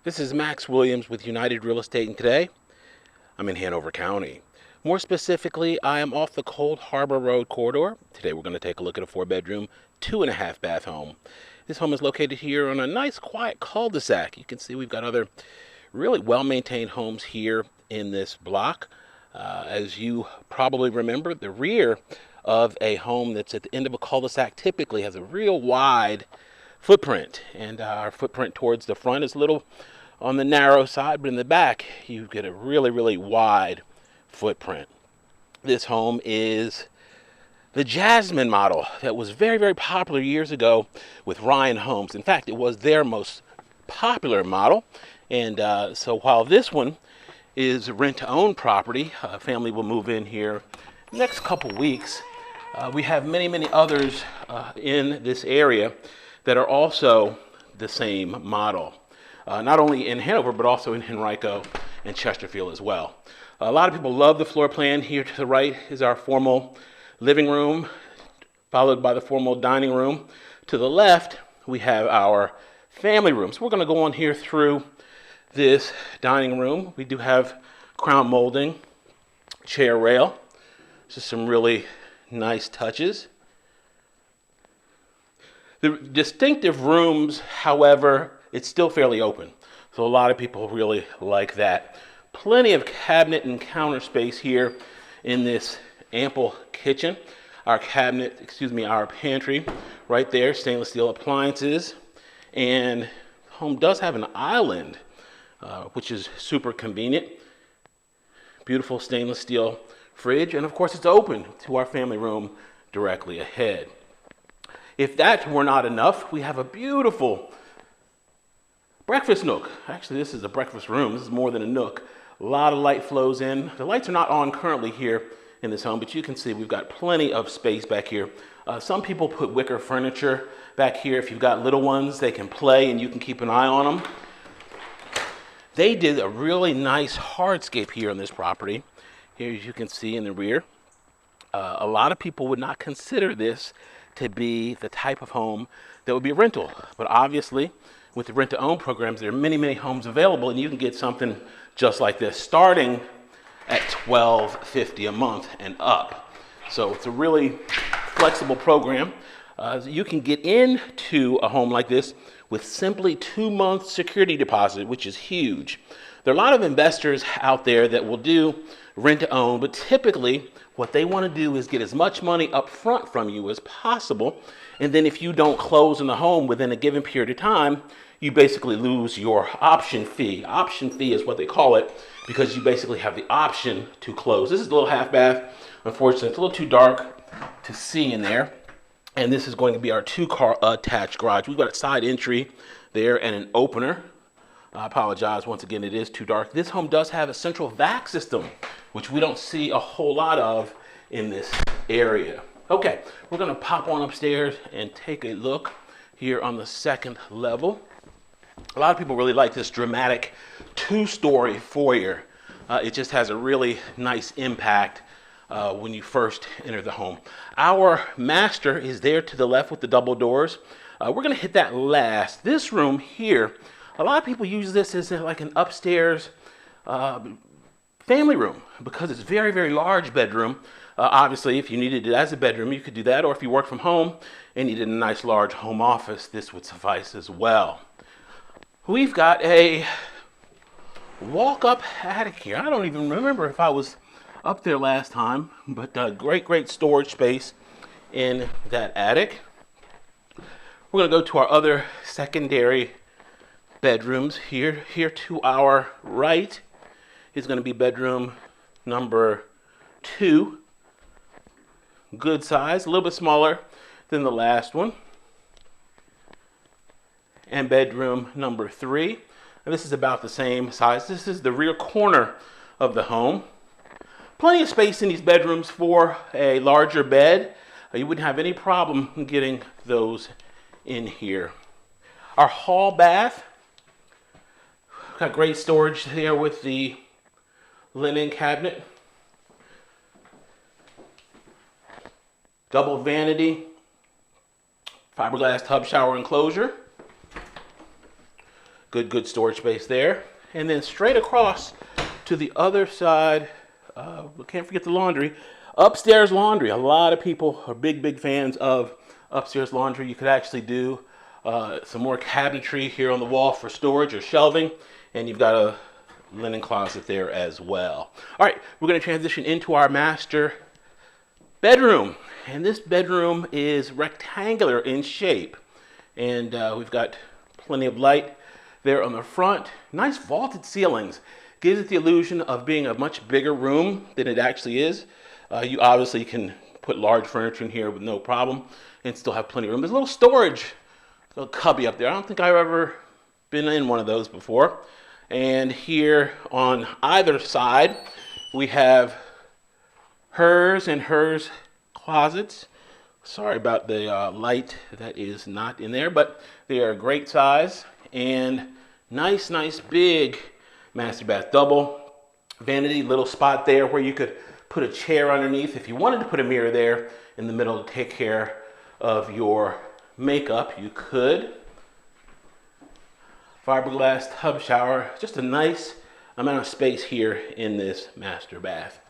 This is Max Williams with United Real Estate, and today I'm in Hanover County. More specifically, I am off the Cold Harbor Road corridor. Today we're going to take a look at a 4-bedroom, 2.5-bath home. This home is located here on a nice quiet cul-de-sac. You can see we've got other really well-maintained homes here in this block. As you probably remember, the rear of a home that's at the end of a cul-de-sac typically has a real wide footprint, and our footprint towards the front is a little on the narrow side, but in the back you get a really wide footprint. This home is the Jasmine model that was very popular years ago with Ryan Homes. In fact, it was their most popular model. And so while this one is rent-to-own property, a family will move in here next couple weeks. We have many others in this area that are also the same model. Not only in Hanover, but also in Henrico and Chesterfield as well. A lot of people love the floor plan. Here to the right is our formal living room, followed by the formal dining room. To the left, we have our family room. So we're going to go on here through this dining room. We do have crown molding, chair rail. Just some really nice touches. The distinctive rooms, however, it's still fairly open. So a lot of people really like that. Plenty of cabinet and counter space here in this ample kitchen. Our pantry right there, stainless steel appliances. And the home does have an island, which is super convenient. Beautiful stainless steel fridge. And of course, it's open to our family room directly ahead. If that were not enough, we have a beautiful breakfast nook. Actually, this is a breakfast room. This is more than a nook. A lot of light flows in. The lights are not on currently here in this home, but you can see we've got plenty of space back here. Some people put wicker furniture back here. If you've got little ones, they can play and you can keep an eye on them. They did a really nice hardscape here on this property. Here, as you can see in the rear, a lot of people would not consider this to be the type of home that would be a rental. But obviously, with the rent-to-own programs, there are many homes available, and you can get something just like this, starting at $12.50 a month and up. So it's a really flexible program. You can get into a home like this with simply 2 months security deposit, which is huge. There are a lot of investors out there that will do rent-to-own, but typically what they want to do is get as much money up front from you as possible, and then if you don't close in the home within a given period of time, you basically lose your option fee. Option fee is what they call it, because you basically have the option to close. This is a little half bath. Unfortunately, it's a little too dark to see in there. And this is going to be our 2-car attached garage. We've got a side entry there and an opener. I apologize, once again, it is too dark. This home does have a central vac system, which we don't see a whole lot of in this area. Okay, we're gonna pop on upstairs and take a look here on the second level. A lot of people really like this dramatic 2-story foyer. It just has a really nice impact when you first enter the home. Our master is there to the left with the double doors. We're gonna hit that last. This room here, a lot of people use this as like an upstairs family room because it's a very large bedroom. Obviously, if you needed it as a bedroom, you could do that, or if you work from home and needed a nice large home office, this would suffice as well. We've got a walk-up attic here. I don't even remember if I was up there last time, but great storage space in that attic. We're gonna go to our other secondary bedrooms here. Here to our right is gonna be bedroom number 2. Good size, a little bit smaller than the last one. And bedroom number 3. And this is about the same size. This is the rear corner of the home. Plenty of space in these bedrooms for a larger bed. You wouldn't have any problem getting those in here. Our hall bath. Got great storage here with the linen cabinet. Double vanity. Fiberglass tub shower enclosure. Good storage space there. And then straight across to the other side, we can't forget the laundry. Upstairs laundry. A lot of people are big fans of upstairs laundry. You could actually do some more cabinetry here on the wall for storage or shelving. And you've got a linen closet there as well. All right, we're going to transition into our master bedroom. And this bedroom is rectangular in shape. And we've got plenty of light there on the front. Nice vaulted ceilings. Gives it the illusion of being a much bigger room than it actually is. You obviously can put large furniture in here with no problem and still have plenty of room. There's a little storage, little cubby up there. I don't think I've ever been in one of those before. And here on either side, we have hers and hers closets. Sorry about the light that is not in there, but they are a great size and nice big master bath. Double vanity, little spot there where you could put a chair underneath. If you wanted to put a mirror there in the middle to take care of your makeup, you could. Fiberglass tub shower, just a nice amount of space here in this master bath.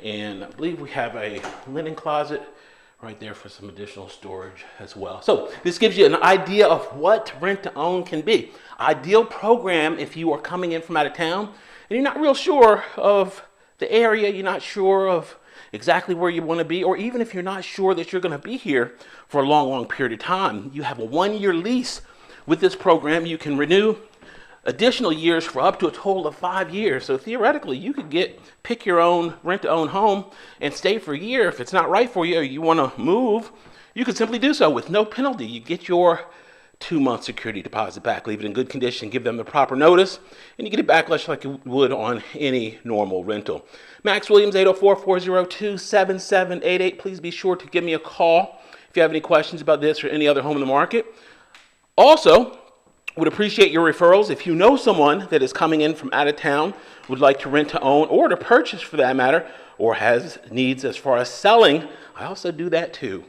And I believe we have a linen closet right there for some additional storage as well. So this gives you an idea of what rent to own can be. Ideal program if you are coming in from out of town and you're not real sure of the area, you're not sure of exactly where you want to be, or even if you're not sure that you're going to be here for a long period of time. You have a 1-year lease with this program. You can renew additional years for up to a total of 5 years. So theoretically, you could pick your own rent-to-own home and stay for a year. If it's not right for you or you want to move, you can simply do so with no penalty. You get your 2-month security deposit back, leave it in good condition, give them the proper notice, and you get it back just like you would on any normal rental. Max Williams, 804-402-7788. Please be sure to give me a call if you have any questions about this or any other home in the market. Also, would appreciate your referrals. If you know someone that is coming in from out of town, would like to rent to own or to purchase for that matter, or has needs as far as selling, I also do that too.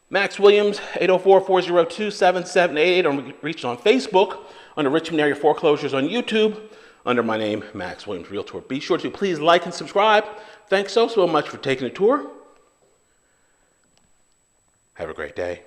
Max Williams, 804-402-7788. I'm reached on Facebook, under Richmond Area Foreclosures on YouTube, under my name, Max Williams Realtor. Be sure to please like and subscribe. Thanks so much for taking a tour. Have a great day.